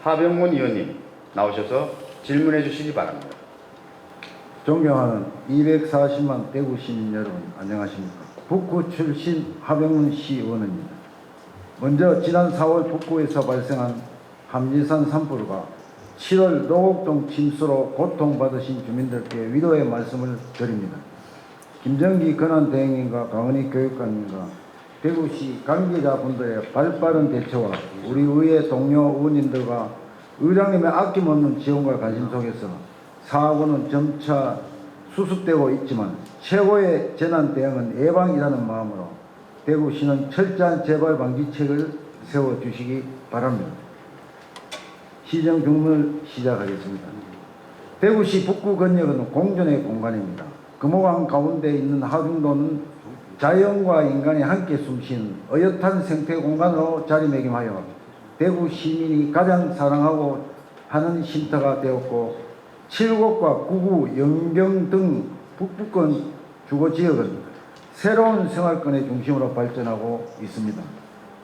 하병문 의원님 나오셔서 질문해 주시기 바랍니다. 존경하는 240만 대구 시민 여러분, 안녕하십니까. 북구 출신 하병문 시의원입니다. 먼저 지난 4월 북구에서 발생한 함지산 산불과 7월 노곡동 침수로 고통받으신 주민들께 위로의 말씀을 드립니다. 김정기 권한대행님과 강은희 교육관님과 대구시 관계자분들의 발빠른 대처와 우리 의회 동료 의원님들과 의장님의 아낌없는 지원과 관심 속에서 사고는 점차 수습되고 있지만 최고의 재난 대응은 예방이라는 마음으로 대구시는 철저한 재발 방지책을 세워주시기 바랍니다. 시정 주문을 시작하겠습니다. 대구시 북구 건역은 공존의 공간입니다. 금호강 가운데 있는 하중도는 자연과 인간이 함께 숨쉬는 어엿한 생태 공간으로 자리매김하여 대구 시민이 가장 사랑하고 하는 쉼터가 되었고, 칠곡과 구구, 영경 등 북부권 주거지역은 새로운 생활권의 중심으로 발전하고 있습니다.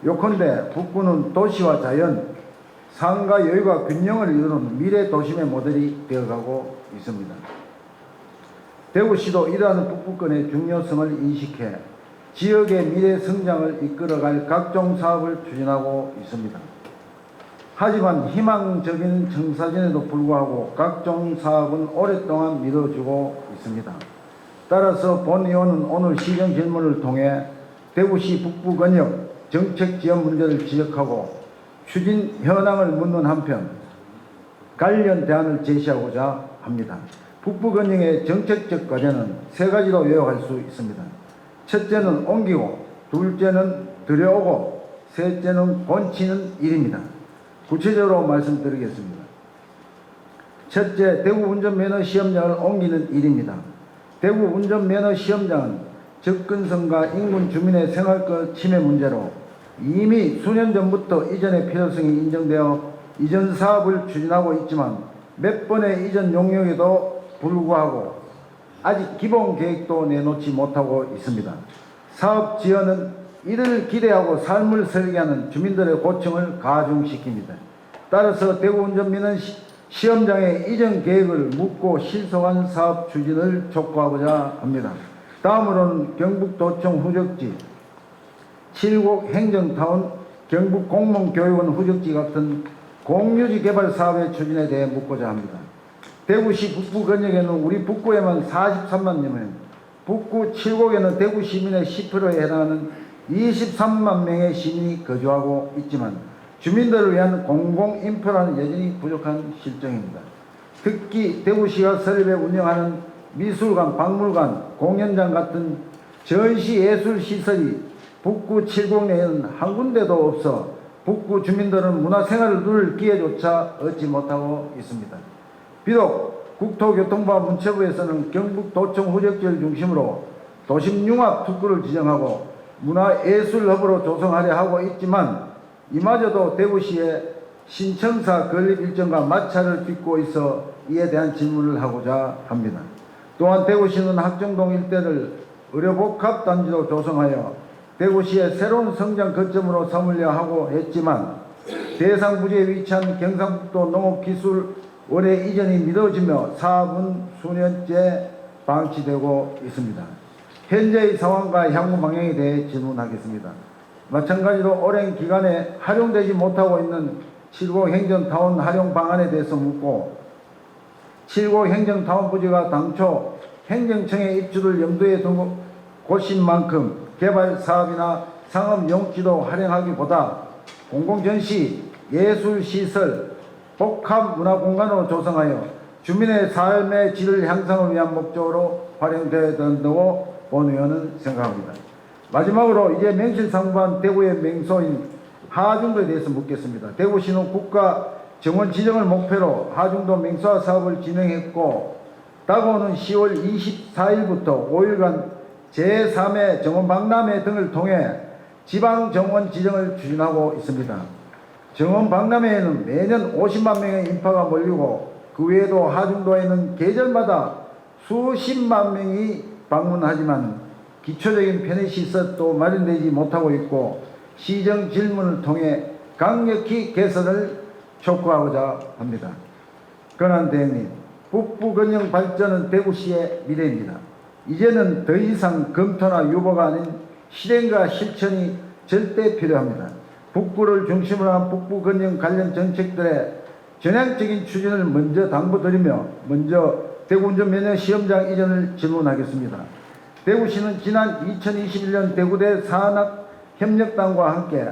요컨대 북구는 도시와 자연, 상과 여유가 균형을 이루는 미래 도심의 모델이 되어가고 있습니다. 대구시도 이러한 북부권의 중요성을 인식해 지역의 미래 성장을 이끌어갈 각종 사업을 추진하고 있습니다. 하지만 희망적인 청사진에도 불구하고 각종 사업은 오랫동안 미뤄지고 있습니다. 따라서 본 의원은 오늘 시정 질문을 통해 대구시 북부 건역 정책 지원 문제를 지적하고 추진 현황을 묻는 한편 관련 대안을 제시하고자 합니다. 북부 건역의 정책적 과제는 세 가지로 요약할 수 있습니다. 첫째는 옮기고, 둘째는 들여오고, 셋째는 고치는 일입니다. 구체적으로 말씀드리겠습니다. 첫째, 대구 운전면허 시험장을 옮기는 일입니다. 대구 운전면허 시험장은 접근성과 인근 주민의 생활권 침해 문제로 이미 수년 전부터 이전의 필요성이 인정되어 이전 사업을 추진하고 있지만 몇 번의 이전 용역에도 불구하고 아직 기본 계획도 내놓지 못하고 있습니다. 사업 지원은 이를 기대하고 삶을 설계하는 주민들의 고충을 가중시킵니다. 따라서 대구 운전면허 시험장의 이전 계획을 묻고 실속한 사업 추진을 촉구하고자 합니다. 다음으로는 경북도청 후적지, 칠곡 행정타운, 경북공무원교육원 후적지 같은 공유지 개발 사업의 추진에 대해 묻고자 합니다. 대구시 북부 건역에는 우리 북구에만 43만 명, 북구 칠곡에는 대구 시민의 10%에 해당하는 23만 명의 시민이 거주하고 있지만 주민들을 위한 공공인프라는 여전히 부족한 실정입니다. 특히 대구시가 설립해 운영하는 미술관, 박물관, 공연장 같은 전시예술시설이 북구 칠곡 내에는 한 군데도 없어 북구 주민들은 문화생활을 누릴 기회조차 얻지 못하고 있습니다. 비록 국토교통부와 문체부에서는 경북도청 후적지를 중심으로 도심융합 특구를 지정하고 문화예술허브로 조성하려 하고 있지만 이마저도 대구시의 신청사 건립 일정과 마찰을 빚고 있어 이에 대한 질문을 하고자 합니다. 또한 대구시는 학정동 일대를 의료복합단지로 조성하여 대구시의 새로운 성장 거점으로 삼으려 하고 했지만 대상 부지에 위치한 경상북도 농업기술원의 이전이 미뤄지며 사업은 수년째 방치되고 있습니다. 현재의 상황과 향후 방향에 대해 질문하겠습니다. 마찬가지로 오랜 기간에 활용되지 못하고 있는 칠곡 행정타운 활용 방안에 대해서 묻고, 칠곡 행정타운 부지가 당초 행정청의 입주를 염두에 둔 곳인 만큼 개발 사업이나 상업 용지도 활용하기보다 공공전시, 예술시설, 복합문화공간으로 조성하여 주민의 삶의 질을 향상을 위한 목적으로 활용되어야 된다고 본 의원은 생각합니다. 마지막으로 이제 명실상부한 대구의 맹소인 하중도에 대해서 묻겠습니다. 대구시는 국가 정원 지정을 목표로 하중도 맹소화 사업을 진행했고 다가오는 10월 24일부터 5일간 제3회 정원박람회 등을 통해 지방정원 지정을 추진하고 있습니다. 정원박람회에는 매년 50만 명의 인파가 몰리고 그 외에도 하중도에는 계절마다 수십만 명이 방문하지만 기초적인 편의시설도 마련되지 못하고 있고 시정 질문을 통해 강력히 개선을 촉구하고자 합니다. 권한 대행님, 북부 근영 발전은 대구시의 미래입니다. 이제는 더 이상 검토나 유보가 아닌 실행과 실천이 절대 필요합니다. 북부를 중심으로 한 북부 근영 관련 정책들의 전향적인 추진을 먼저 당부드리며 먼저 대구 운전면허 시험장 이전을 질문하겠습니다. 대구시는 지난 2021년 대구대 산학협력단과 함께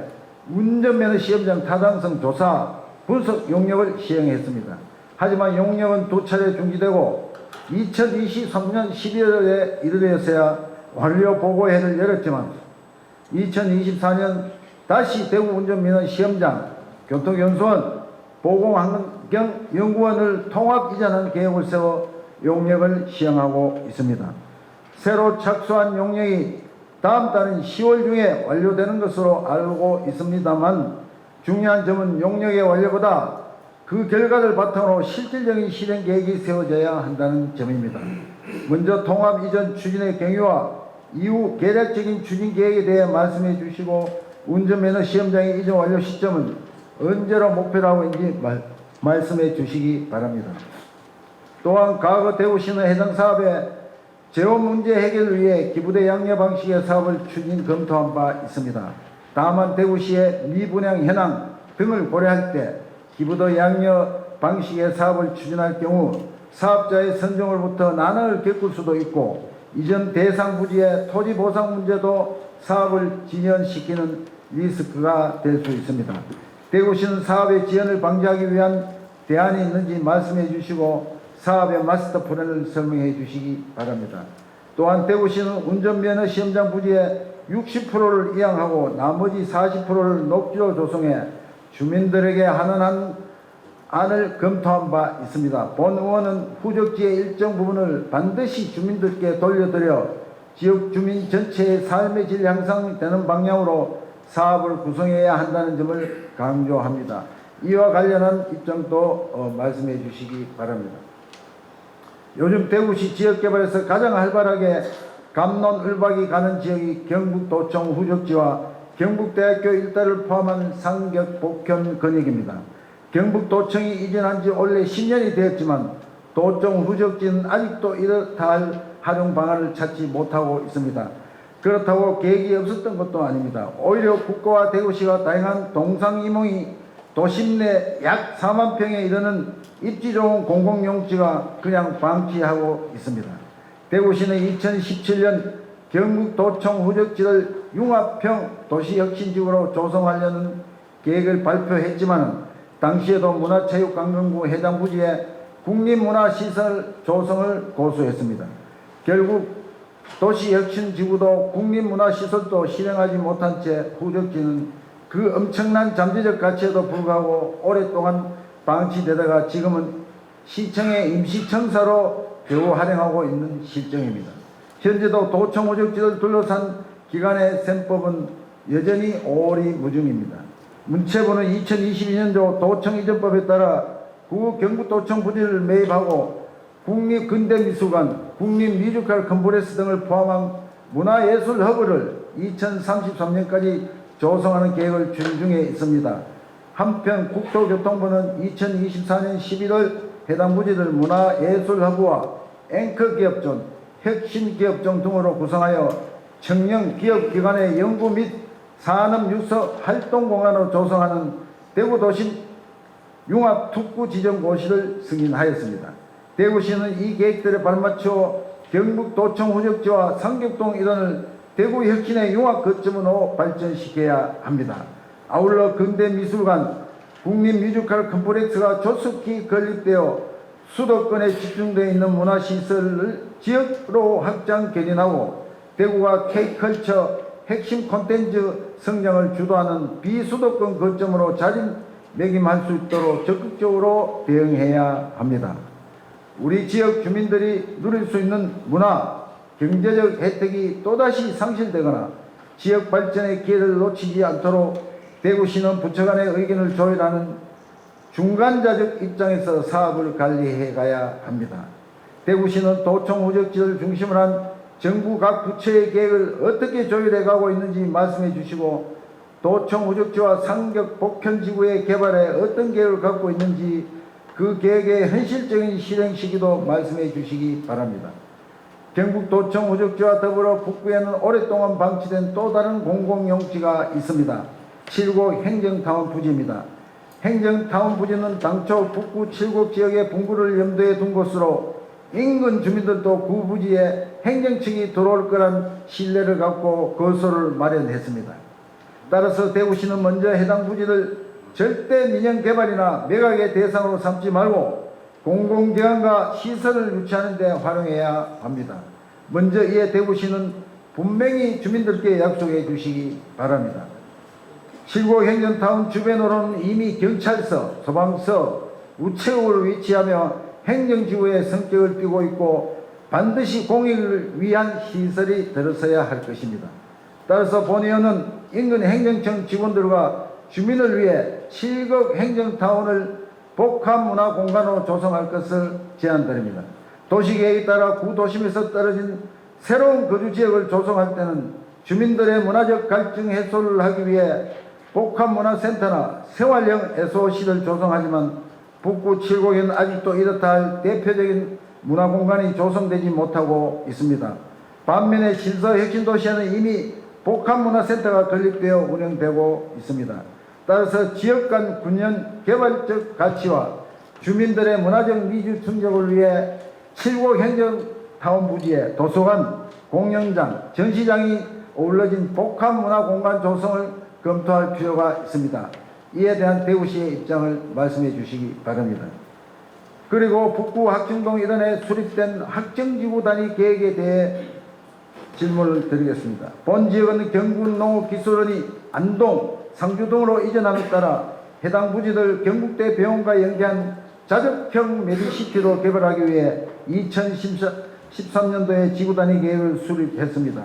운전면허 시험장 타당성 조사 분석 용역을 시행했습니다. 하지만 용역은 두 차례 중지되고 2023년 12월에 이르러서야 완료 보고회를 열었지만 2024년 다시 대구 운전면허 시험장 교통연수원 보건환경연구원을 통합 이전하는 계획을 세워 용역을 시행하고 있습니다. 새로 착수한 용역이 다음 달인 10월 중에 완료되는 것으로 알고 있습니다만 중요한 점은 용역의 완료보다 그 결과를 바탕으로 실질적인 실행 계획이 세워져야 한다는 점입니다. 먼저 통합 이전 추진의 경위와 이후 계략적인 추진 계획에 대해 말씀해 주시고 운전면허 시험장의 이전 완료 시점은 언제로 목표로 하고 있는지 말씀해 주시기 바랍니다. 또한 과거 대구시는 해당 사업의 재원 문제 해결을 위해 기부대 양려 방식의 사업을 추진 검토한 바 있습니다. 다만 대구시의 미분양 현황 등을 고려할 때 기부대 양려 방식의 사업을 추진할 경우 사업자의 선정으로부터 난항을 겪을 수도 있고 이전 대상 부지의 토지 보상 문제도 사업을 지연시키는 리스크가 될 수 있습니다. 대구시는 사업의 지연을 방지하기 위한 대안이 있는지 말씀해 주시고 사업의 마스터 플랜을 설명해 주시기 바랍니다. 또한 대구시는 운전면허 시험장 부지의 60%를 이양하고 나머지 40%를 녹지로 조성해 주민들에게 하는 안을 검토한 바 있습니다. 본 의원은 후적지의 일정 부분을 반드시 주민들께 돌려드려 지역 주민 전체의 삶의 질 향상되는 방향으로 사업을 구성해야 한다는 점을 강조합니다. 이와 관련한 입장도 말씀해 주시기 바랍니다. 요즘 대구시 지역개발에서 가장 활발하게 감론을박이 가는 지역이 경북도청 후적지와 경북대학교 일대를 포함한 상격 복현 권역입니다. 경북도청이 이전한 지 원래 10년이 되었지만 도청 후적지는 아직도 이렇다 할 활용 방안을 찾지 못하고 있습니다. 그렇다고 계획이 없었던 것도 아닙니다. 오히려 국가와 대구시가 다양한 동상이몽이 도심 내 약 4만 평에 이르는 입지 좋은 공공용지가 그냥 방치하고 있습니다. 대구시는 2017년 경북도청 후적지를 융합형 도시혁신지구로 조성하려는 계획을 발표했지만 당시에도 문화체육관광부 해당 부지에 국립문화시설 조성을 고수했습니다. 결국 도시혁신지구도 국립문화시설도 실행하지 못한 채 후적지는 그 엄청난 잠재적 가치에도 불구하고 오랫동안 방치되다가 지금은 시청의 임시청사로 겨우 활용하고 있는 실정입니다. 현재도 도청 후적지를 둘러싼 기관의 셈법은 여전히 오리무중입니다. 문체부는 2022년도 도청이전법에 따라 구 경북도청 부지를 매입하고 국립근대미술관, 국립뮤지컬 컴플렉스 등을 포함한 문화예술 허브를 2033년까지 조성하는 계획을 추진 중에 있습니다. 한편 국토교통부는 2024년 11월 해당 부지를 문화예술 허브와 앵커 기업존, 혁신 기업존 등으로 구성하여 청년 기업기관의 연구 및 산업 육성 활동 공간으로 조성하는 대구 도심 융합 특구 지정 고시를 승인하였습니다. 대구시는 이 계획들에 발맞춰 경북도청 후적지와 상격동 일원을 대구 혁신의 융합 거점으로 발전시켜야 합니다. 아울러 근대미술관, 국립뮤지컬 컴플렉스가 조속히 건립되어 수도권에 집중되어 있는 문화시설을 지역으로 확장 개린하고 대구가 K컬처 핵심 콘텐츠 성장을 주도하는 비수도권 거점으로 자리매김할 수 있도록 적극적으로 대응해야 합니다. 우리 지역 주민들이 누릴 수 있는 문화, 경제적 혜택이 또다시 상실되거나 지역 발전의 기회를 놓치지 않도록 대구시는 부처 간의 의견을 조율하는 중간자적 입장에서 사업을 관리해 가야 합니다. 대구시는 도청 후적지를 중심으로 한 정부 각 부처의 계획을 어떻게 조율해 가고 있는지 말씀해 주시고 도청 우적지와 상격 복현지구의 개발에 어떤 계획을 갖고 있는지 그 계획의 현실적인 실행 시기도 말씀해 주시기 바랍니다. 경북 도청 우적지와 더불어 북부에는 오랫동안 방치된 또 다른 공공용지가 있습니다. 7곡 행정타운 부지입니다. 행정타운 부지는 당초 북부 7곡 지역의 분구를 염두에 둔 것으로 인근 주민들도 그 부지에 행정청이 들어올 거란 신뢰를 갖고 거소를 마련했습니다. 따라서 대구시는 먼저 해당 부지를 절대 민영 개발이나 매각의 대상으로 삼지 말고 공공기관과 시설을 유치하는 데 활용해야 합니다. 먼저 이에 대구시는 분명히 주민들께 약속해 주시기 바랍니다. 7곡 행정타운 주변으로는 이미 경찰서, 소방서, 우체국을 위치하며 행정지구의 성격을 띠고 있고 반드시 공익을 위한 시설이 들어서야 할 것입니다. 따라서 본의원은 인근 행정청 직원들과 주민을 위해 7곡 행정타운을 복합문화공간으로 조성할 것을 제안드립니다. 도시계획에 따라 구도심에서 떨어진 새로운 거주지역을 조성할 때는 주민들의 문화적 갈증 해소를 하기 위해 복합문화센터나 생활형 SOC를 조성하지만 북구 7곡에는 아직도 이렇다 할 대표적인 문화공간이 조성되지 못하고 있습니다. 반면에 신서혁신도시에는 이미 복합문화센터가 건립되어 운영되고 있습니다. 따라서 지역 간 균형 개발적 가치와 주민들의 문화적 미주 충족을 위해 7곡 행정타운 부지에 도서관, 공연장, 전시장이 어우러진 복합문화공간 조성을 검토할 필요가 있습니다. 이에 대한 대구시의 입장을 말씀해 주시기 바랍니다. 그리고 북구 학정동 일원에 수립된 학정지구 단위 계획에 대해 질문을 드리겠습니다. 본 지역은 경북농업기술원이 안동, 상주동으로 이전함에 따라 해당 부지를 경북대 병원과 연계한 자적형 메디시티로 개발하기 위해 2013년도에 지구단위 계획을 수립했습니다.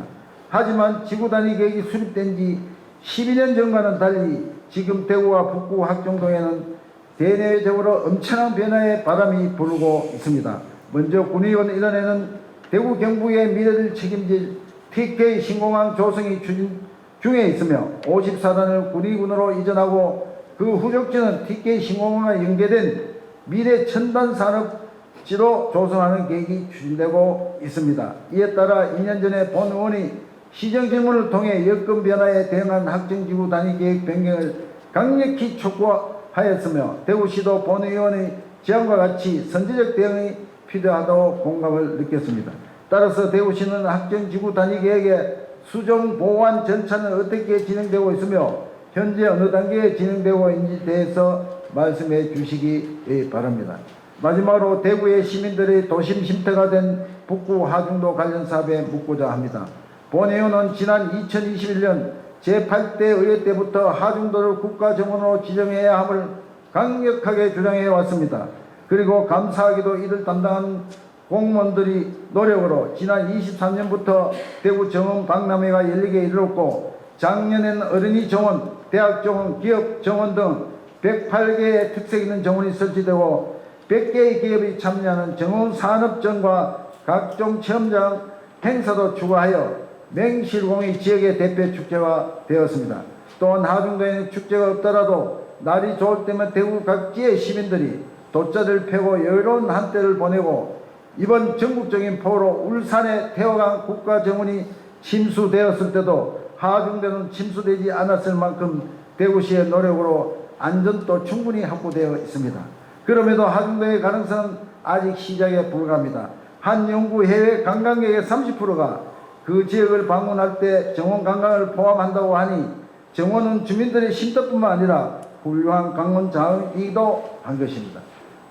하지만 지구단위 계획이 수립된 지 12년 전과는 달리 지금 대구와 북구 학정동에는 대내적으로 엄청난 변화의 바람이 불고 있습니다. 먼저 군의원 일원에는 대구 경북의 미래를 책임질 TK 신공항 조성이 추진 중에 있으며 54단을 군의군으로 이전하고 그 후속지는 TK 신공항과 연계된 미래 첨단 산업지로 조성하는 계획이 추진되고 있습니다. 이에 따라 2년 전에 본 의원이 시정질문을 통해 여건 변화에 대응한 학정지구 단위 계획 변경을 강력히 촉구하였으며 대구시도 본 의원의 제안과 같이 선제적 대응이 필요하다고 공감을 느꼈습니다. 따라서 대구시는 학정지구 단위 계획의 수정 보완 전차는 어떻게 진행되고 있으며 현재 어느 단계에 진행되고 있는지에 대해서 말씀해 주시기 바랍니다. 마지막으로 대구의 시민들의 도심 쉼터가 된 북구 하중도 관련 사업에 묻고자 합니다. 본 의원은 지난 2021년 제8대 의회 때부터 하중도를 국가정원으로 지정해야 함을 강력하게 주장해 왔습니다. 그리고 감사하게도 이를 담당한 공무원들이 노력으로 지난 23년부터 대구 정원 박람회가 열리게 이르렀고 작년에는 어린이 정원, 대학 정원, 기업 정원 등 108개의 특색 있는 정원이 설치되고 100개의 기업이 참여하는 정원 산업전과 각종 체험장 행사도 추가하여 맹실공이 지역의 대표 축제가 되었습니다. 또한 하중도에는 축제가 없더라도 날이 좋을 때면 대구 각지의 시민들이 돗자리를 펴고 여유로운 한때를 보내고 이번 전국적인 폭우로 울산의 태화강 국가정원이 침수되었을 때도 하중도는 침수되지 않았을 만큼 대구시의 노력으로 안전도 충분히 확보되어 있습니다. 그럼에도 하중도의 가능성은 아직 시작에 불과합니다. 한 연구 해외 관광객의 30%가 그 지역을 방문할 때 정원 관광을 포함한다고 하니 정원은 주민들의 쉼터뿐만 아니라 훌륭한 관광 자원이기도 한 것입니다.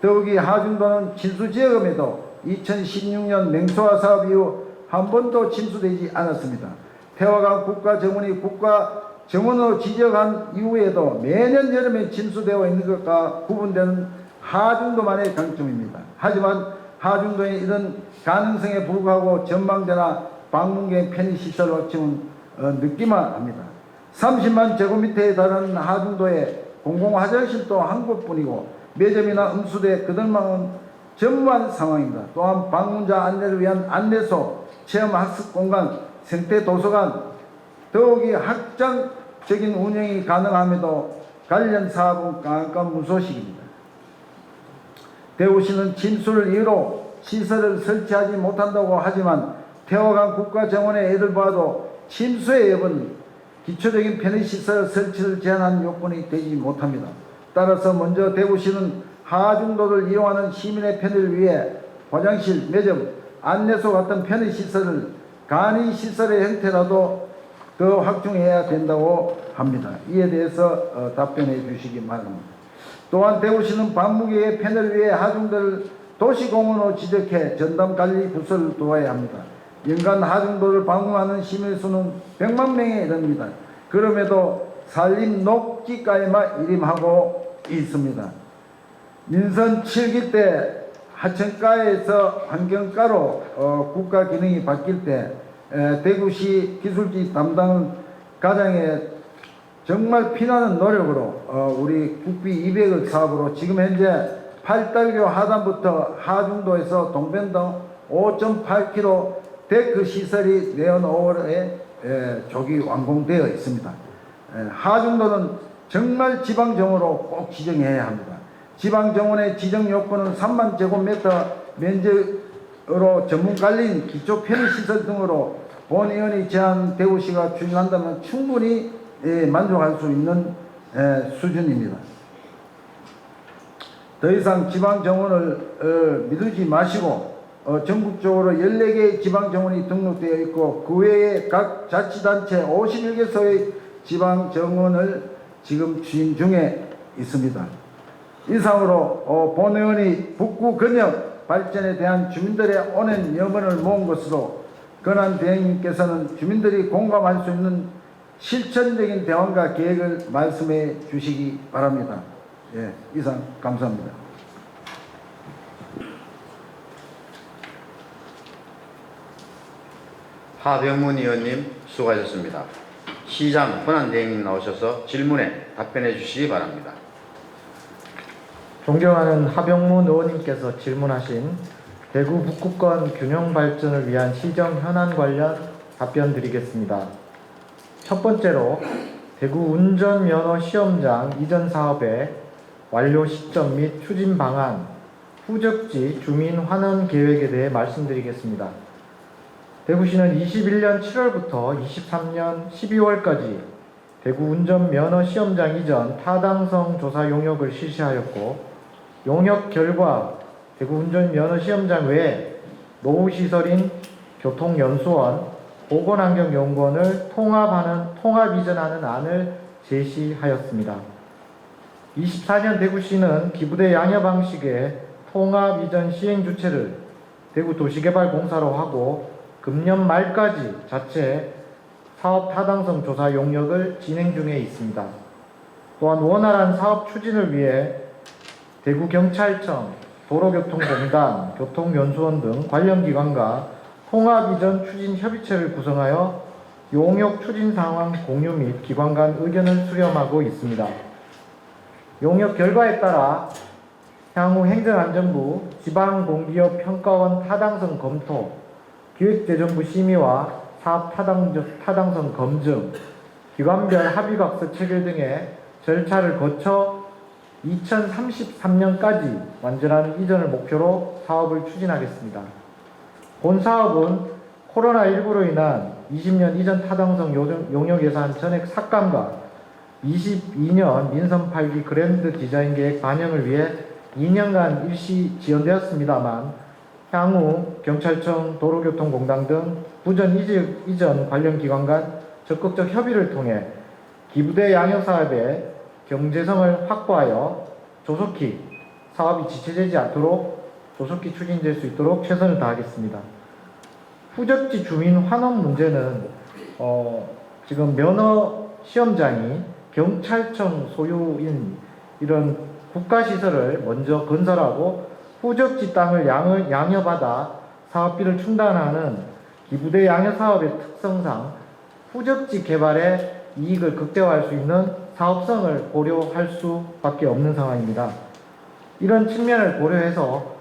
더욱이 하중도는 침수지역임에도 2016년 맹수화 사업 이후 한 번도 침수되지 않았습니다. 태화강 국가정원이 국가정원으로 지정한 이후에도 매년 여름에 침수되어 있는 것과 구분되는 하중도만의 강점입니다. 하지만 하중도의 이런 가능성에 불구하고 전망대나 방문객 편의시설 확충은 늦기만 합니다. 30만 제곱미터에 달하는 하중도에 공공화장실도 한 곳뿐이고 매점이나 음수대 그들만은 전무한 상황입니다. 또한 방문자 안내를 위한 안내소, 체험학습공간, 생태도서관, 더욱이 학장 적인 운영이 가능함에도 관련 사업은 깜깜 무소식입니다. 대구시는 침수를 이유로 시설을 설치하지 못한다고 하지만 태워간 국가정원의 예를 봐도 침수의 여부는 기초적인 편의시설 설치를 제한한 요건이 되지 못합니다. 따라서 먼저 대구시는 하중도를 이용하는 시민의 편의를 위해 화장실, 매점, 안내소 같은 편의시설을 간이시설의 형태라도 더 확충해야 된다고 합니다. 이에 대해서 답변해 주시기 바랍니다. 또한 대구시는 밤무게의 편의를 위해 하중도를 도시공원으로 지적해 전담관리 부서를 도와야 합니다. 연간 하중도를 방문하는 시민 수는 100만 명에 이릅니다. 그럼에도 산림 녹지가에만 일임하고 있습니다. 민선 7기 때 하천가에서 환경가로 국가 기능이 바뀔 때 대구시 기술지 담당 과장의 정말 피나는 노력으로 우리 국비 200억 사업으로 지금 현재 팔달교 하단부터 하중도에서 동변 등 5.8km 데크 시설이 내년 5월에 조기 완공되어 있습니다. 하중도는 정말 지방정원으로 꼭 지정해야 합니다. 지방정원의 지정 요건은 3만 제곱미터 면적으로 전문관리인 기초 편의시설 등으로 본의원이 제한 대구시가 추진한다면 충분히 만족할 수 있는 수준입니다. 더 이상 지방정원을 미루지 마시고 전국적으로 14개의 지방정원이 등록되어 있고 그 외에 각 자치단체 51개소의 지방정원을 지금 추진 중에 있습니다. 이상으로 본의원이 북구 근역 발전에 대한 주민들의 오랜 염원을 모은 것으로 권한대행님께서는 주민들이 공감할 수 있는 실천적인 대안과 계획을 말씀해 주시기 바랍니다. 예, 이상 감사합니다. 하병문 의원님 수고하셨습니다. 시장 권한대행님 나오셔서 질문에 답변해 주시기 바랍니다. 존경하는 하병문 의원님께서 질문하신 대구 북구권 균형 발전을 위한 시정 현안 관련 답변 드리겠습니다. 첫 번째로 대구 운전면허 시험장 이전 사업의 완료 시점 및 추진 방안, 후적지 주민 환원 계획에 대해 말씀드리겠습니다. 대구시는 21년 7월부터 23년 12월까지 대구 운전면허 시험장 이전 타당성 조사 용역을 실시하였고, 용역 결과 대구 운전면허 시험장 외에 노후시설인 교통연수원, 보건환경연구원을 통합 이전하는 안을 제시하였습니다. 24년 대구시는 기부대 양여 방식의 통합 이전 시행 주체를 대구도시개발공사로 하고 금년 말까지 자체 사업 타당성 조사 용역을 진행 중에 있습니다. 또한 원활한 사업 추진을 위해 대구경찰청, 도로교통공단, 교통연수원 등 관련 기관과 통합 이전 추진 협의체를 구성하여 용역 추진 상황 공유 및 기관 간 의견을 수렴하고 있습니다. 용역 결과에 따라 향후 행정안전부, 지방공기업 평가원 타당성 검토, 기획재정부 심의와 사업 타당성 검증, 기관별 합의각서 체결 등의 절차를 거쳐 2033년까지 완전한 이전을 목표로 사업을 추진하겠습니다. 본 사업은 코로나19로 인한 20년 이전 타당성 용역 예산 전액 삭감과 22년 민선 8기 그랜드 디자인 계획 반영을 위해 2년간 일시 지연되었습니다만 향후 경찰청, 도로교통공단 등 부전 이전 관련 기관 간 적극적 협의를 통해 기부대 양역 사업의 경제성을 확보하여 조속히 사업이 지체되지 않도록 조속히 추진될 수 있도록 최선을 다하겠습니다. 후적지 주민 환원 문제는 지금 면허 시험장이 경찰청 소유인 이런 국가시설을 먼저 건설하고 후적지 땅을 양여받아 사업비를 충당하는 기부대 양여 사업의 특성상 후적지 개발의 이익을 극대화할 수 있는 사업성을 고려할 수밖에 없는 상황입니다. 이런 측면을 고려해서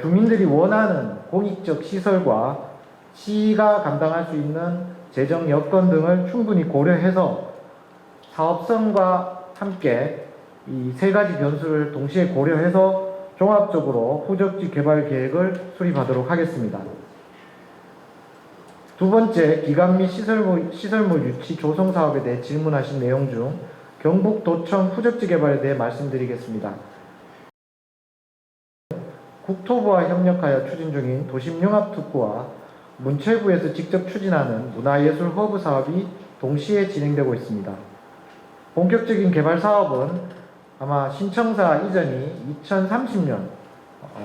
주민들이 원하는 공익적 시설과 시가 감당할 수 있는 재정 여건 등을 충분히 고려해서 사업성과 함께 이 세 가지 변수를 동시에 고려해서 종합적으로 후적지 개발 계획을 수립하도록 하겠습니다. 두 번째, 기관 및 시설물 유치 조성 사업에 대해 질문하신 내용 중 경북도청 후적지 개발에 대해 말씀드리겠습니다. 국토부와 협력하여 추진 중인 도심융합특구와 문체부에서 직접 추진하는 문화예술 허브 사업이 동시에 진행되고 있습니다. 본격적인 개발 사업은 아마 신청사 이전이 2030년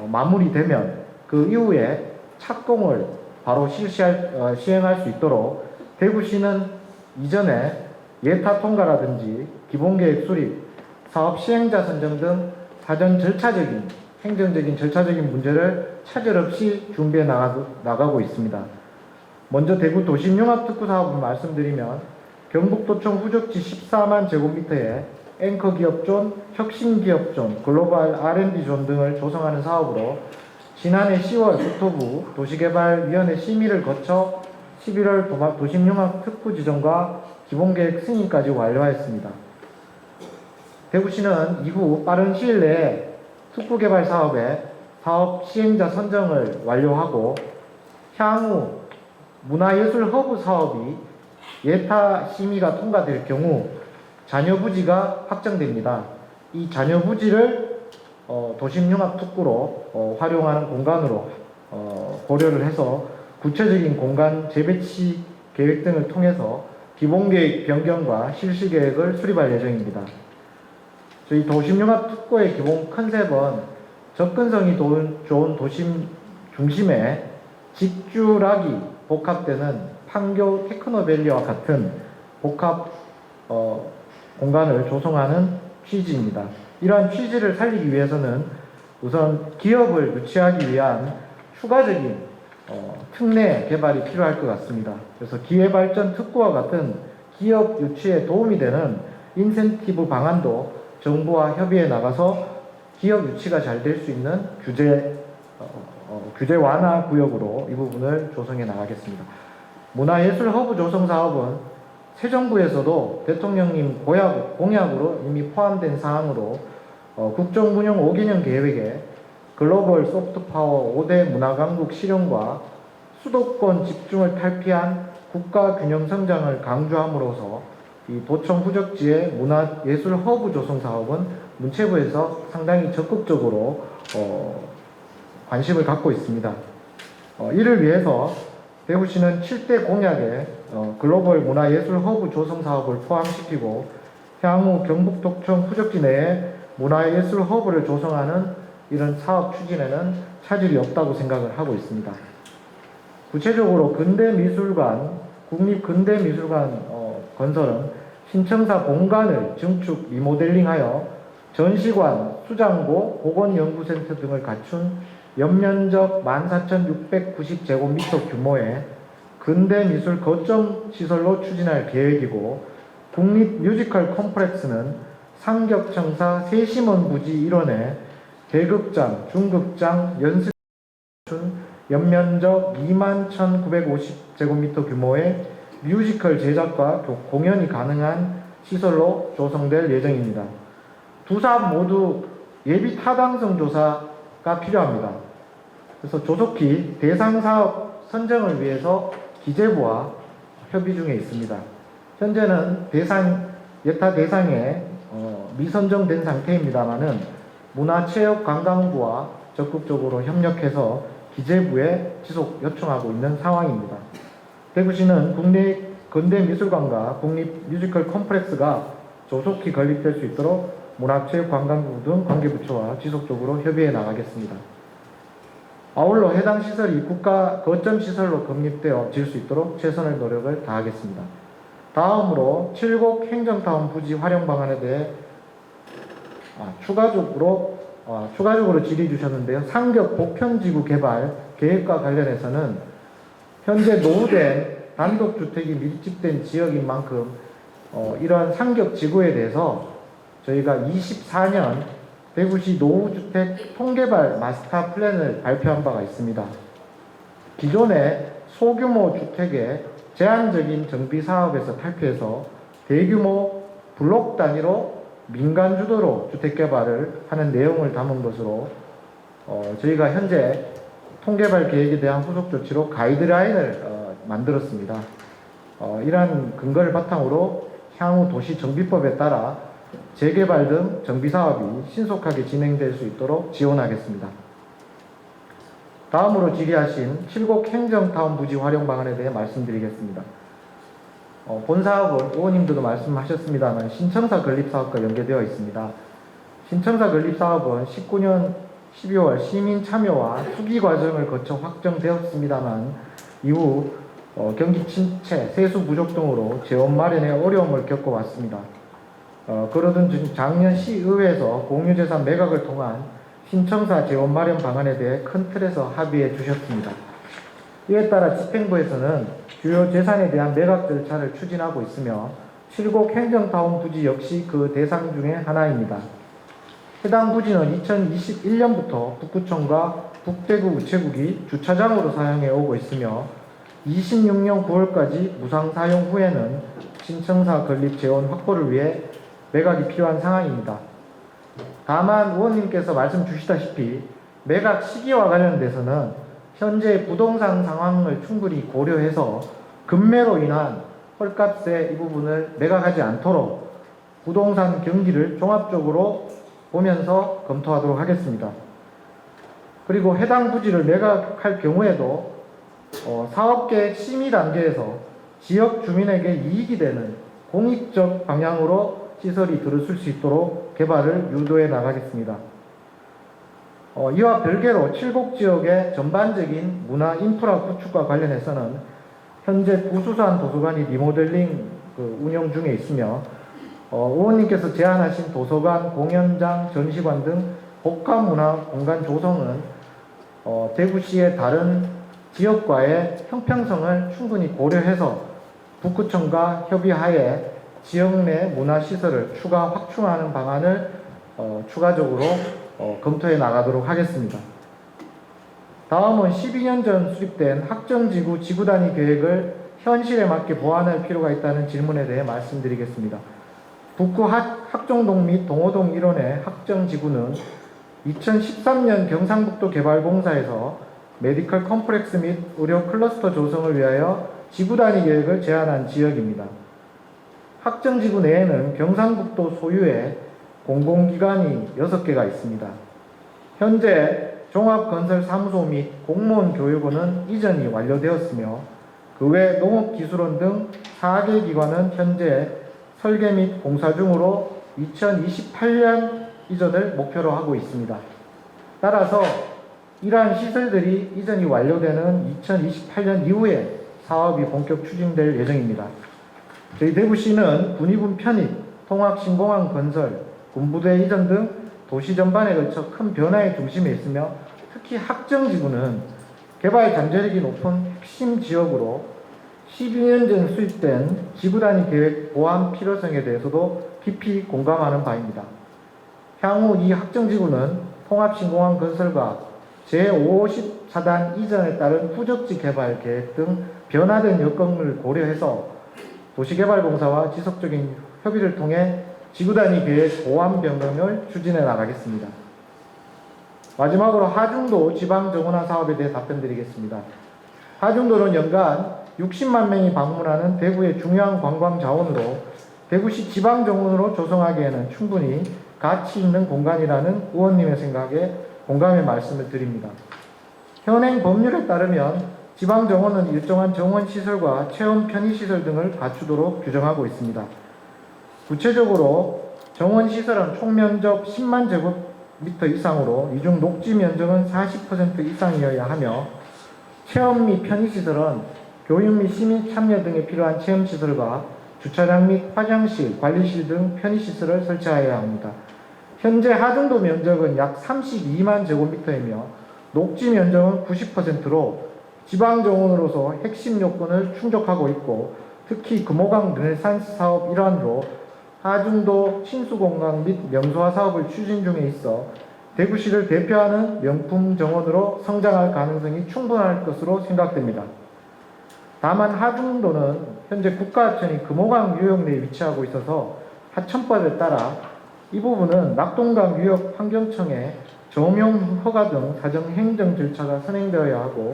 마무리되면 그 이후에 착공을 바로 시행할 수 있도록 대구시는 이전에 예타 통과라든지 기본계획 수립, 사업 시행자 선정 등 사전 행정적인 절차적인 문제를 차질 없이 준비해 나가고 있습니다. 먼저 대구 도심융합특구 사업을 말씀드리면 경북도청 후적지 14만 제곱미터에 앵커 기업존, 혁신 기업존, 글로벌 R&D 존 등을 조성하는 사업으로 지난해 10월 국토부 도시개발위원회 심의를 거쳐 11월 도심융합특구 지정과 기본계획 승인까지 완료하였습니다. 대구시는 이후 빠른 시일 내에 특구개발 사업의 사업 시행자 선정을 완료하고 향후 문화예술 허브 사업이 예타 심의가 통과될 경우 잔여 부지가 확정됩니다. 이 잔여 부지를 도심융합특구로 활용하는 공간으로 고려를 해서 구체적인 공간 재배치 계획 등을 통해서 기본계획 변경과 실시계획을 수립할 예정입니다. 저희 도심융합특구의 기본 컨셉은 접근성이 좋은 도심 중심에 직주락이 복합되는 판교 테크노밸리와 같은 복합 공간을 조성하는 취지입니다. 이러한 취지를 살리기 위해서는 우선 기업을 유치하기 위한 추가적인 특례 개발이 필요할 것 같습니다. 그래서 기회발전 특구와 같은 기업 유치에 도움이 되는 인센티브 방안도 정부와 협의해 나가서 기업 유치가 잘 될 수 있는 규제 완화 구역으로 이 부분을 조성해 나가겠습니다. 문화예술 허브 조성 사업은 새 정부에서도 대통령님 공약으로 이미 포함된 사항으로 국정운영 5개년 계획에 글로벌 소프트파워 5대 문화강국 실현과 수도권 집중을 탈피한 국가균형 성장을 강조함으로써 이 도청 후적지의 문화예술 허브 조성 사업은 문체부에서 상당히 적극적으로 관심을 갖고 있습니다. 이를 위해서 대구시는 7대 공약에 글로벌 문화예술 허브 조성 사업을 포함시키고 향후 경북도청 후적지 내에 문화예술 허브를 조성하는 이런 사업 추진에는 차질이 없다고 생각을 하고 있습니다. 구체적으로 근대미술관, 국립근대미술관 건설은 신청사 공간을 증축 리모델링하여 전시관, 수장고, 보건연구센터 등을 갖춘 연면적 14,690제곱미터 규모의 근대미술 거점 시설로 추진할 계획이고, 국립뮤지컬 컴플렉스는 상격청사 세심원 부지 일원에 대극장, 중극장, 연습 연면적 21,950제곱미터 규모의 뮤지컬 제작과 공연이 가능한 시설로 조성될 예정입니다. 두 사업 모두 예비 타당성 조사가 필요합니다. 그래서 조속히 대상 사업 선정을 위해서 기재부와 협의 중에 있습니다. 현재는 예타 대상에 미선정된 상태입니다만은 문화체육관광부와 적극적으로 협력해서 기재부에 지속 요청하고 있는 상황입니다. 대구시는 국립근대미술관과 국립뮤지컬 컴플렉스가 조속히 건립될 수 있도록 문화체육관광부 등 관계부처와 지속적으로 협의해 나가겠습니다. 아울러 해당 시설이 국가 거점 시설로 건립되어 질 수 있도록 최선의 노력을 다하겠습니다. 다음으로 7곡 행정타운 부지 활용 방안에 대해 추가적으로 질의 주셨는데요. 상격 보편지구 개발 계획과 관련해서는 현재 노후된 단독주택이 밀집된 지역인 만큼 이러한 상격 지구에 대해서 저희가 24년 대구시 노후주택 통개발 마스터 플랜을 발표한 바가 있습니다. 기존의 소규모 주택의 제한적인 정비 사업에서 탈피해서 대규모 블록 단위로 민간 주도로 주택 개발을 하는 내용을 담은 것으로 저희가 현재 통개발 계획에 대한 후속 조치로 가이드라인을 만들었습니다. 이러한 근거를 바탕으로 향후 도시정비법에 따라 재개발 등 정비사업이 신속하게 진행될 수 있도록 지원하겠습니다. 다음으로 질의하신 7곡 행정타운 부지 활용 방안에 대해 말씀드리겠습니다. 본 사업은 의원님들도 말씀하셨습니다만 신청사 건립사업과 연계되어 있습니다. 신청사 건립사업은 19년 12월 시민 참여와 수기 과정을 거쳐 확정되었습니다만 이후 경기 침체, 세수 부족 등으로 재원 마련에 어려움을 겪어왔습니다. 그러던 중 작년 시의회에서 공유재산 매각을 통한 신청사 재원 마련 방안에 대해 큰 틀에서 합의해 주셨습니다. 이에 따라 집행부에서는 주요 재산에 대한 매각 절차를 추진하고 있으며 7곡 행정타운 부지 역시 그 대상 중에 하나입니다. 해당 부지는 2021년부터 북구청과 북대구 우체국이 주차장으로 사용해 오고 있으며 26년 9월까지 무상 사용 후에는 신청사 건립 재원 확보를 위해 매각이 필요한 상황입니다. 다만 의원님께서 말씀 주시다시피 매각 시기와 관련돼서는 현재 부동산 상황을 충분히 고려해서 급매로 인한 헐값의 이 부분을 매각하지 않도록 부동산 경기를 종합적으로 보면서 검토하도록 하겠습니다. 그리고 해당 부지를 매각할 경우에도 사업계획 심의 단계에서 지역 주민에게 이익이 되는 공익적 방향으로 시설이 들어설 수 있도록 개발을 유도해 나가겠습니다. 이와 별개로 7곡 지역의 전반적인 문화 인프라 구축과 관련해서는 현재 구수산 도서관이 리모델링 운영 중에 있으며 의원님께서 제안하신 도서관, 공연장, 전시관 등 복합문화 공간 조성은 대구시의 다른 지역과의 형평성을 충분히 고려해서 북구청과 협의하에 지역 내 문화시설을 추가 확충하는 방안을 추가적으로 검토해 나가도록 하겠습니다. 다음은 12년 전 수립된 학정지구 지구단위 계획을 현실에 맞게 보완할 필요가 있다는 질문에 대해 말씀드리겠습니다. 북구 학정동 및 동호동 일원의 학정지구는 2013년 경상북도 개발공사에서 메디컬 컴플렉스 및 의료 클러스터 조성을 위하여 지구단위 계획을 제안한 지역입니다. 학정지구 내에는 경상북도 소유의 공공기관이 6개가 있습니다. 현재 종합건설사무소 및 공무원 교육원은 이전이 완료되었으며 그 외 농업기술원 등 4개 기관은 현재 설계 및 공사 중으로 2028년 이전을 목표로 하고 있습니다. 따라서 이러한 시설들이 이전이 완료되는 2028년 이후에 사업이 본격 추진될 예정입니다. 저희 대구시는 군의군 편입, 통합신공항 건설, 군부대 이전 등 도시 전반에 걸쳐 큰 변화의 중심에 있으며 특히 학정지구는 개발 잠재력이 높은 핵심 지역으로 12년 전 수립된 지구단위 계획 보완 필요성에 대해서도 깊이 공감하는 바입니다. 향후 이 학정지구는 통합신공항 건설과 제54단 이전에 따른 후적지 개발 계획 등 변화된 여건을 고려해서 도시개발공사와 지속적인 협의를 통해 지구단위 계획 보완 변경을 추진해 나가겠습니다. 마지막으로 하중도 지방정원화 사업에 대해 답변드리겠습니다. 하중도는 연간 60만 명이 방문하는 대구의 중요한 관광 자원으로 대구시 지방정원으로 조성하기에는 충분히 가치 있는 공간이라는 의원님의 생각에 공감의 말씀을 드립니다. 현행 법률에 따르면 지방정원은 일정한 정원시설과 체험 편의시설 등을 갖추도록 규정하고 있습니다. 구체적으로 정원시설은 총면적 10만 제곱미터 이상으로 이중 녹지 면적은 40% 이상이어야 하며 체험 및 편의시설은 교육 및 시민 참여 등에 필요한 체험시설과 주차장 및 화장실, 관리실 등 편의시설을 설치하여야 합니다. 현재 하중도 면적은 약 32만 제곱미터이며 녹지 면적은 90%로 지방정원으로서 핵심 요건을 충족하고 있고 특히 금호강 르네상스 사업 일환으로 하중도 친수공강 및 명소화 사업을 추진 중에 있어 대구시를 대표하는 명품 정원으로 성장할 가능성이 충분할 것으로 생각됩니다. 다만 하중도는 현재 국가하천이 금호강 유역 내에 위치하고 있어서 하천법에 따라 이 부분은 낙동강 유역환경청에 조명 허가 등 사정 행정 절차가 선행되어야 하고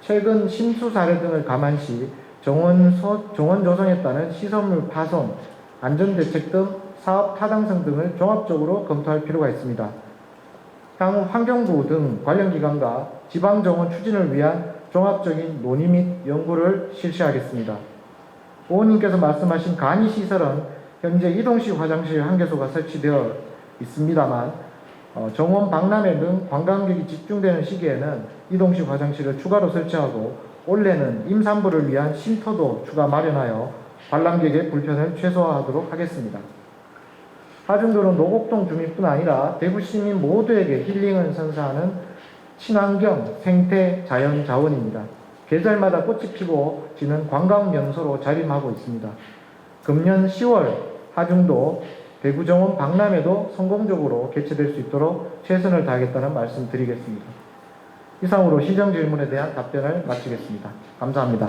최근 심수 사례 등을 감안시 정원 조성에 따른 시설물 파손, 안전대책 등 사업 타당성 등을 종합적으로 검토할 필요가 있습니다. 향후 환경부 등 관련 기관과 지방정원 추진을 위한 종합적인 논의 및 연구를 실시하겠습니다. 의원님께서 말씀하신 간이시설은 현재 이동식 화장실 1개소가 설치되어 있습니다만 정원 박람회 등 관광객이 집중되는 시기에는 이동식 화장실을 추가로 설치하고 올해는 임산부를 위한 쉼터도 추가 마련하여 관람객의 불편을 최소화하도록 하겠습니다. 하중도는 노곡동 주민뿐 아니라 대구 시민 모두에게 힐링을 선사하는 친환경 생태 자연 자원입니다. 계절마다 꽃이 피고 지는 관광 명소로 자림하고 있습니다. 금년 10월 하중도 대구정원 박람회도 성공적으로 개최될 수 있도록 최선을 다하겠다는 말씀 드리겠습니다. 이상으로 시정 질문에 대한 답변을 마치겠습니다. 감사합니다.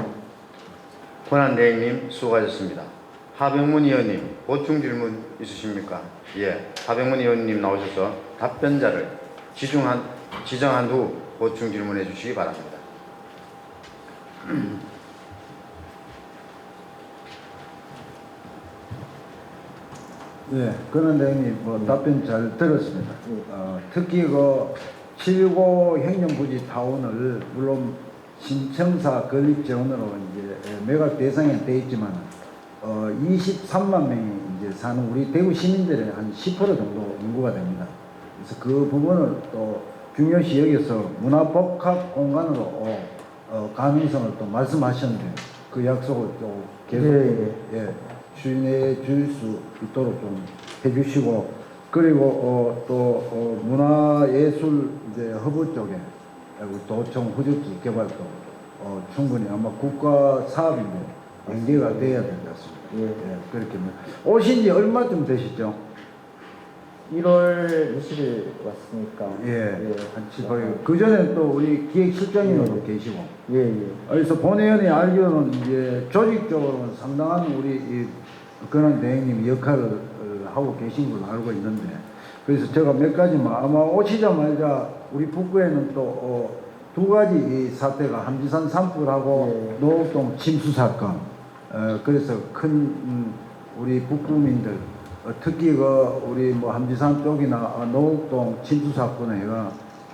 권한대행님 수고하셨습니다. 하병문 의원님 보충 질문 있으십니까? 예, 하병문 의원님 나오셔서 답변자를 지정한 후 보충 질문해 주시기 바랍니다. 예, 그런 대행님 답변 잘 들었습니다. 특히 그 7고 행정부지 타운을 물론 신청사 건립 재원으로 이제 매각 대상에 돼 있지만 23만 명이 이제 사는 우리 대구 시민들의 한 10% 정도 인구가 됩니다. 그래서 그 부분을 또 중요시 여기서 문화복합 공간으로 가능성을 또 말씀하셨는데 그 약속을 또 계속 추진해 줄 수 있도록 좀 해주시고 그리고 또 문화예술 이제 허브 쪽에 도청 후적지 개발도 충분히 아마 국가 사업인데 연계가 돼야 될 것 같습니다. 그렇게 오신 지 얼마쯤 되시죠? 1월 20일 왔으니까. 그 전에 또 우리 기획실장님도 계시고. 그래서 본회의원이 알기로는 이제 조직적으로는 상당한 우리 이 권한 대행님이 역할을 하고 계신 걸로 알고 있는데, 그래서 제가 몇 가지만 아마 오시자마자 우리 북구에는 또 두 가지 이 사태가 함지산 산불하고 노곡동 침수 사건. 그래서 큰 우리 북구민들 특히 그 우리 뭐 함지산 쪽이나 노곡동 침수 사건에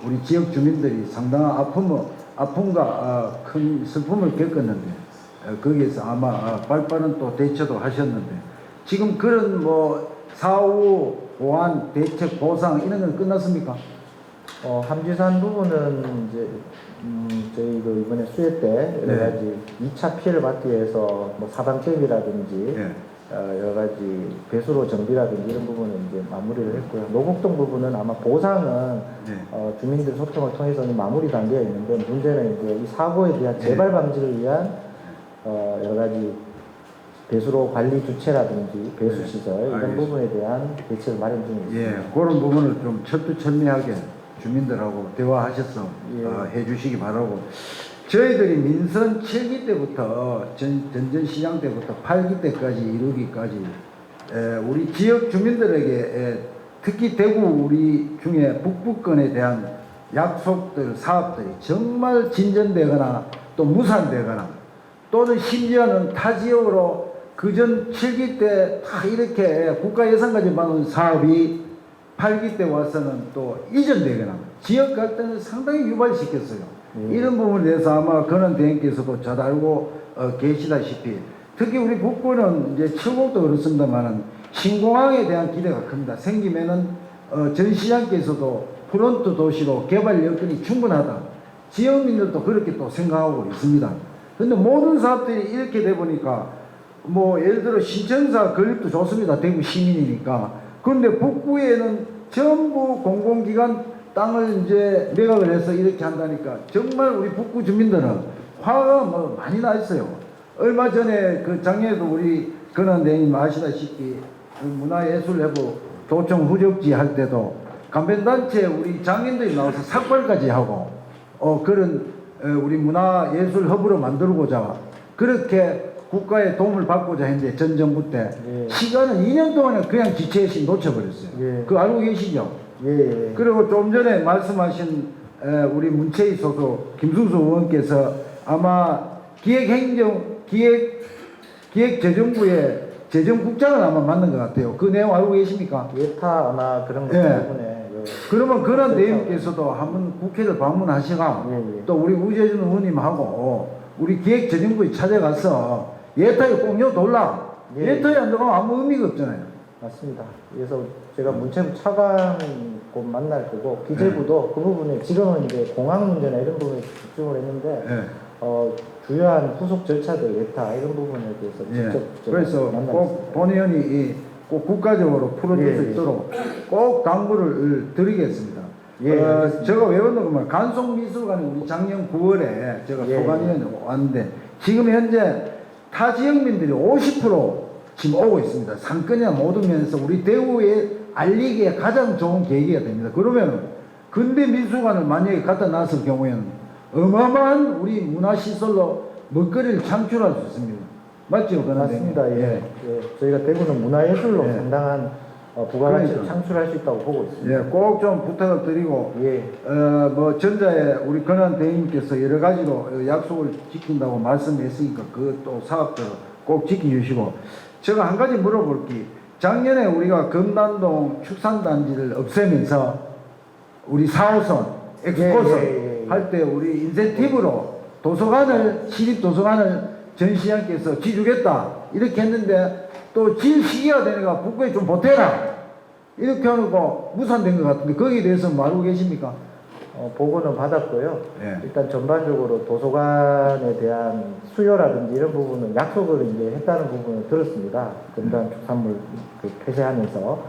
우리 지역 주민들이 상당한 아픔과 큰 슬픔을 겪었는데 거기에서 아마 빨빠른 또 대처도 하셨는데 지금 그런 뭐 사후 보완 대책 보상 이런 건 끝났습니까? 함지산 부분은 이제 저희도 이번에 수해 때 여러 가지 2차 피해를 막기 위해서 뭐 사방책이라든지 여러 가지 배수로 정비라든지 이런 부분은 이제 마무리를 했고요. 노곡동 부분은 아마 보상은 주민들 소통을 통해서 마무리 단계에 있는데 문제는 이제 이 사고에 대한 재발 방지를 위한 여러 가지 배수로 관리 주체라든지 배수 시설 이런 부분에 대한 대책을 마련 중에 있습니다. 그런 부분을 좀 철두철미하게 주민들하고 대화하셔서 해주시기 바라고. 저희들이 민선 7기 때부터 전전시장 때부터 8기 때까지 이루기까지 우리 지역 주민들에게 특히 대구 우리 중에 북부권에 대한 약속들 사업들이 정말 진전되거나 또 무산되거나 또는 심지어는 타 지역으로 그전 7기 때 다 이렇게 국가 예산까지 받은 사업이 8기 때 와서는 또 이전되거나 지역 갈등을 상당히 유발시켰어요. 이런 부분에 대해서 아마 권한 대행께서도 잘 알고 계시다시피 특히 우리 북구는 이제 칠곡도 그렇습니다만은 신공항에 대한 기대가 큽니다. 생기면은 전 시장께서도 프론트 도시로 개발 여건이 충분하다. 지역민들도 그렇게 또 생각하고 있습니다. 근데 모든 사업들이 이렇게 돼 보니까 뭐 예를 들어 신청사 건립도 좋습니다. 대구 시민이니까. 그런데 북구에는 전부 공공기관 땅을 이제 매각을 해서 이렇게 한다니까 정말 우리 북구 주민들은 화가 뭐 많이 나 있어요. 얼마 전에 그 작년에도 우리 권한 대행님 아시다시피 문화예술회부 도청 후적지 할 때도 간변단체 우리 장인들이 나와서 삭발까지 하고 그런 우리 문화예술허브로 만들고자 그렇게 국가의 도움을 받고자 했는데 전 정부 때 예. 시간은 2년 동안에 그냥 지체없이 놓쳐버렸어요. 예. 그거 알고 계시죠? 예. 그리고 좀 전에 말씀하신 우리 문체위 소속 김순수 의원께서 아마 기획재정부의 재정국장을 아마 맡는 것 같아요. 그 내용 알고 계십니까? 예타 아마 그런 것 예. 때문에 그러면 그런 대행께서도 한번 국회를 방문하시고 예, 예. 또 우리 우재준 의원님하고 우리 기획재정부에 찾아가서 예타에 꼭 넣어둘라. 예. 예타에 안 들어가면 아무 의미가 없잖아요. 맞습니다. 그래서 제가 문체부 차관 곧 만날 거고 기재부도 그 부분에 지금은 이제 공항 문제나 이런 부분에 집중을 했는데 예. 주요한 후속 절차들 예타 이런 부분에 대해서 예. 직접 그래서 꼭 본 의원이 꼭 국가적으로 풀어줄 수 예, 예. 있도록 꼭 당부를 드리겠습니다. 예, 알겠습니다. 제가 왜 왔냐면 간송미술관에 우리 작년 9월에 제가 예, 소관위원회 왔는데 지금 현재 타 지역민들이 50% 지금 오고 있습니다. 상권이나 모든 면에서 우리 대구에 알리기에 가장 좋은 계기가 됩니다. 그러면 근대 미술관을 만약에 갖다 놨을 경우에는 어마어마한 우리 문화시설로 먹거리를 창출할 수 있습니다. 맞죠? 맞습니다. 예. 예. 예. 저희가 대구는 문화예술로 예. 상당한 부가가치를 그러니까. 창출할 수 있다고 보고 있습니다. 예, 꼭 좀 부탁을 드리고, 예. 뭐, 전자에 우리 권한 대행님께서 여러 가지로 약속을 지킨다고 말씀했으니까 그 또 사업들 꼭 지켜주시고, 제가 한 가지 물어볼 게, 작년에 우리가 금단동 축산단지를 없애면서 우리 4호선, 엑스코선 예. 할 때 우리 인센티브로 도서관을, 시립도서관을 전시장께서 지주겠다. 이렇게 했는데, 또 질 시기가 되니까 북구에 좀 보태라. 이렇게 하고 무산된 것 같은데 거기에 대해서 뭐 알고 계십니까? 보고는 받았고요. 예. 일단 전반적으로 도서관에 대한 수요라든지 이런 부분은 약속을 이제 했다는 부분을 들었습니다. 금단 축산물 폐쇄하면서.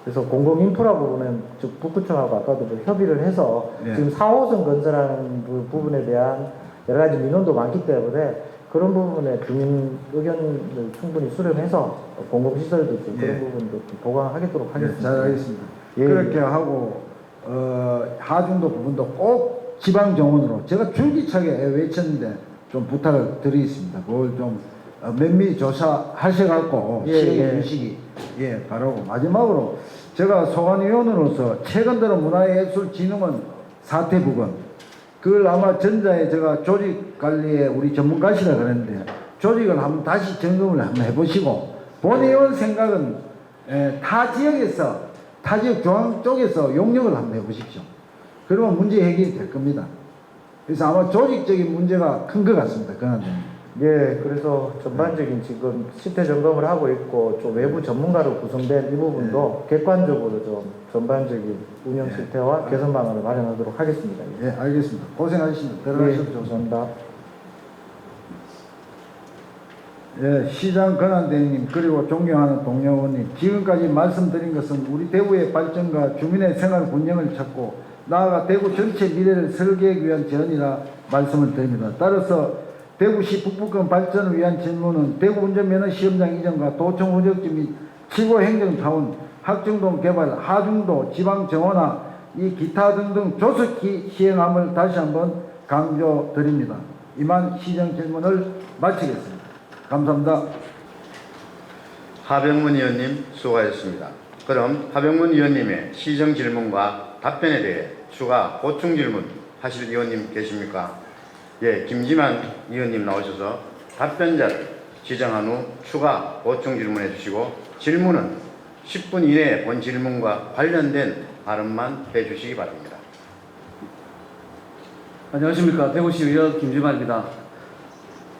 그래서 공공인프라 부분은 즉 북구청하고 아까도 좀 협의를 해서 예. 지금 4호선 건설하는 부분에 대한 여러 가지 민원도 많기 때문에 그런 부분에 주민 의견을 충분히 수렴해서 공공시설도 좀 그런 예. 부분도 좀 보강하도록 네, 하겠습니다. 잘 알겠습니다. 예. 그렇게 하고 하중도 부분도 꼭 지방 정원으로 제가 줄기차게 외쳤는데 좀 부탁을 드리겠습니다. 그걸 좀 면밀히 조사하셔갖고 예, 시행해 예. 주시기 바라고 마지막으로 제가 소관위원으로서 최근 들어 문화예술진흥원 사태 부분 그걸 아마 전자에 제가 조직 관리에 우리 전문가시라 그랬는데 조직을 한번 다시 점검을 한번 해보시고 본의원 생각은 타 지역에서 타 지역 중앙 쪽에서 용역을 한번 해보십시오. 그러면 문제 해결이 될 겁니다. 그래서 아마 조직적인 문제가 큰 것 같습니다. 그런데 예, 그래서 전반적인 지금 실태 점검을 하고 있고 좀 외부 전문가로 구성된 이 부분도 객관적으로 좀 전반적인 운영 실태와 개선 방안을 마련하도록 하겠습니다. 예, 알겠습니다. 고생하셨습니다. 예, 들어가십시오. 감사합니다. 예, 시장 권한대행님 그리고 존경하는 동료 의원님 지금까지 말씀드린 것은 우리 대구의 발전과 주민의 생활 균형을 찾고 나아가 대구 전체 미래를 설계하기 위한 제언이라 말씀을 드립니다. 따라서 대구시 북부권 발전을 위한 질문은 대구 운전면허 시험장 이전과 도청 후적지 및 지구 행정 차원 학정동 개발 하중도 지방 정원화 이 기타 등등 조속히 시행함을 다시 한번 강조드립니다. 이만 시정 질문을 마치겠습니다. 감사합니다. 하병문 의원님 수고하셨습니다. 그럼 하병문 의원님의 시정 질문과 답변에 대해 추가 보충 질문 하실 의원님 계십니까? 예, 김지만 의원님 나오셔서 답변자를 지정한 후 추가 보충 질문해 주시고 질문은 10분 이내에 본 질문과 관련된 발언만 해 주시기 바랍니다. 안녕하십니까. 대구시 의원 김주만입니다.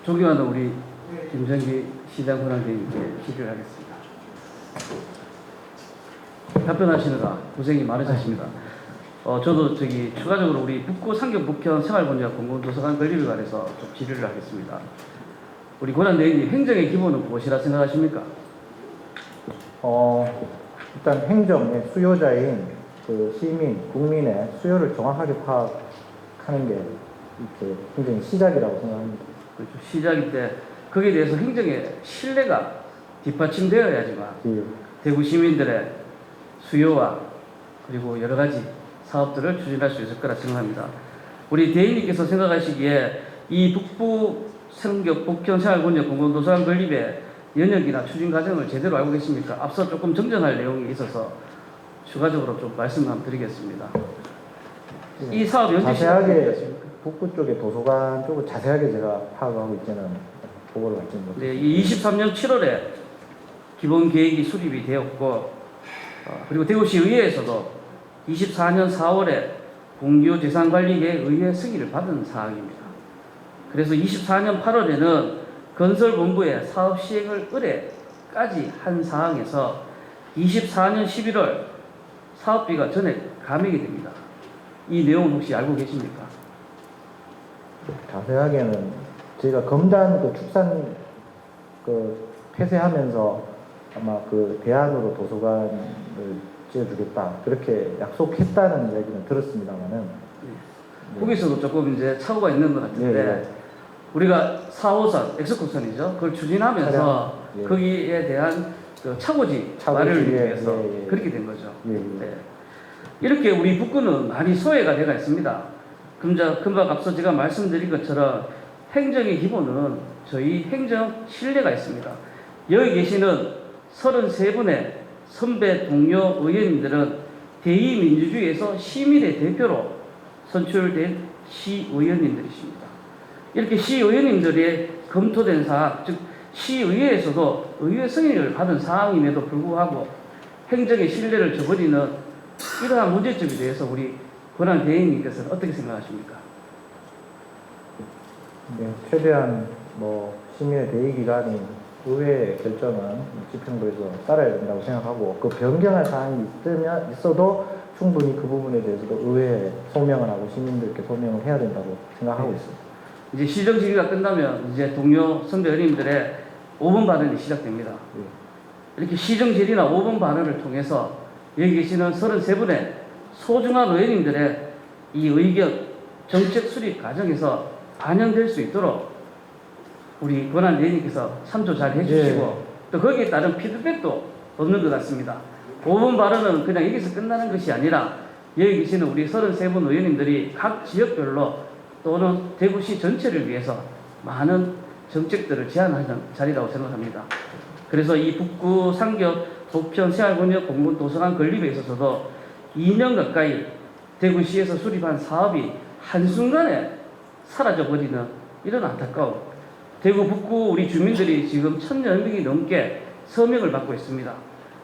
존경하는 우리 김정기 시장 권한대행님께 질의를 하겠습니다. 답변하시느라 고생이 많으셨습니다. 저도 추가적으로 우리 북구 상경 북현 생활본역 공공도서관 건립에 관해서 좀 질의를 하겠습니다. 우리 권한대행님 행정의 기본은 무엇이라 생각하십니까? 일단 행정의 수요자인 그 시민, 국민의 수요를 정확하게 파악하는 게 이렇게 행정의 시작이라고 생각합니다. 그렇죠. 시작일 때 거기에 대해서 행정의 신뢰가 뒷받침되어야지만 예. 대구 시민들의 수요와 그리고 여러 가지 사업들을 추진할 수 있을 거라 생각합니다. 우리 대행님께서 생각하시기에 이 북부 성격 복현 생활권역 공공도서관 건립의 연역이나 추진 과정을 제대로 알고 계십니까? 앞서 조금 정정할 내용이 있어서 추가적으로 좀 말씀 한번 드리겠습니다. 이 사업 연재 시간 자세하게 북구 쪽에 도서관 쪽을 자세하게 제가 파악하고 있지는 보고를 받지는 못했습니다. 네, 이 23년 7월에 기본 계획이 수립이 되었고 그리고 대구시 의회에서도 24년 4월에 공유재산관리계획 의회 승인을 받은 사항입니다. 그래서 24년 8월에는 건설본부에 사업 시행을 의뢰까지 한 사항에서 24년 11월 사업비가 전액 감액이 됩니다. 이 내용은 혹시 알고 계십니까? 자세하게는 저희가 검단 그 축산 그 폐쇄하면서 아마 그 대안으로 도서관을 지어주겠다 그렇게 약속했다는 얘기는 들었습니다만은 거기서도 조금 이제 착오가 있는 것 같은데 네. 우리가 4호선, 엑스코선이죠. 그걸 추진하면서 예. 거기에 대한 그 착오지 말을 위해서 그렇게 된 거죠. 예, 예. 네. 이렇게 우리 북구는 많이 소외가 되어 있습니다. 금방 앞서 제가 말씀드린 것처럼 행정의 기본은 저희 행정 신뢰가 있습니다. 여기 계시는 33분의 선배 동료 의원님들은 대의민주주의에서 시민의 대표로 선출된 시의원님들이십니다. 이렇게 시의원님들의 검토된 사항, 즉 시의회에서도 의회 승인을 받은 사항임에도 불구하고 행정의 신뢰를 저버리는 이러한 문제점에 대해서 우리 권한 대행님께서는 어떻게 생각하십니까? 네, 최대한 뭐 시민의 대의기관이 의회 결정은 집행부에서 따라야 된다고 생각하고 그 변경할 사항이 있어도 충분히 그 부분에 대해서도 의회에 소명을 하고 시민들께 소명을 해야 된다고 생각하고 있습니다. 이제 시정 질의가 끝나면 이제 동료 선배 의원님들의 5분 발언이 시작됩니다. 이렇게 시정 질의나 5분 발언을 통해서 여기 계시는 33분의 소중한 의원님들의 이 의견, 정책 수립 과정에서 반영될 수 있도록 우리 권한 대행님께서 참조 잘 해주시고 또 거기에 따른 피드백도 얻는 것 같습니다. 5분 발언은 그냥 여기서 끝나는 것이 아니라 여기 계시는 우리 33분 의원님들이 각 지역별로 또는 대구시 전체를 위해서 많은 정책들을 제안하는 자리라고 생각합니다. 그래서 이 북구 상격 보편 생활권역 공군 도서관 건립에 있어서도 2년 가까이 대구시에서 수립한 사업이 한순간에 사라져버리는 이런 안타까움. 대구 북구 우리 주민들이 지금 1,000명이 넘게 서명을 받고 있습니다.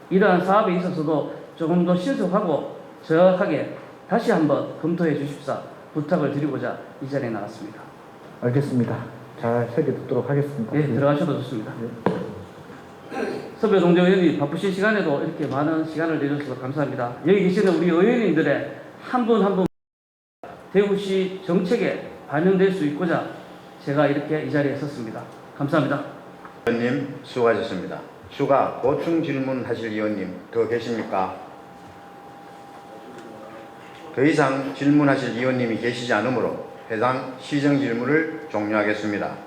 이러한 사업에 있어서도 조금 더 신속하고 정확하게 다시 한번 검토해 주십사 부탁을 드리고자 이 자리에 나왔습니다. 알겠습니다. 잘 새겨 듣도록 하겠습니다. 네, 들어가셔도 좋습니다. 선배 동료 의원님 바쁘신 시간에도 이렇게 많은 시간을 내주셔서 감사합니다. 여기 계시는 우리 의원님들의 한 분 한 분 대구시 정책에 반영될 수 있고자 제가 이렇게 이 자리에 섰습니다. 감사합니다. 의원님 수고하셨습니다. 추가 보충 질문하실 의원님 더 계십니까? 더 이상 질문하실 의원님이 계시지 않으므로 해당 시정 질문을 종료하겠습니다.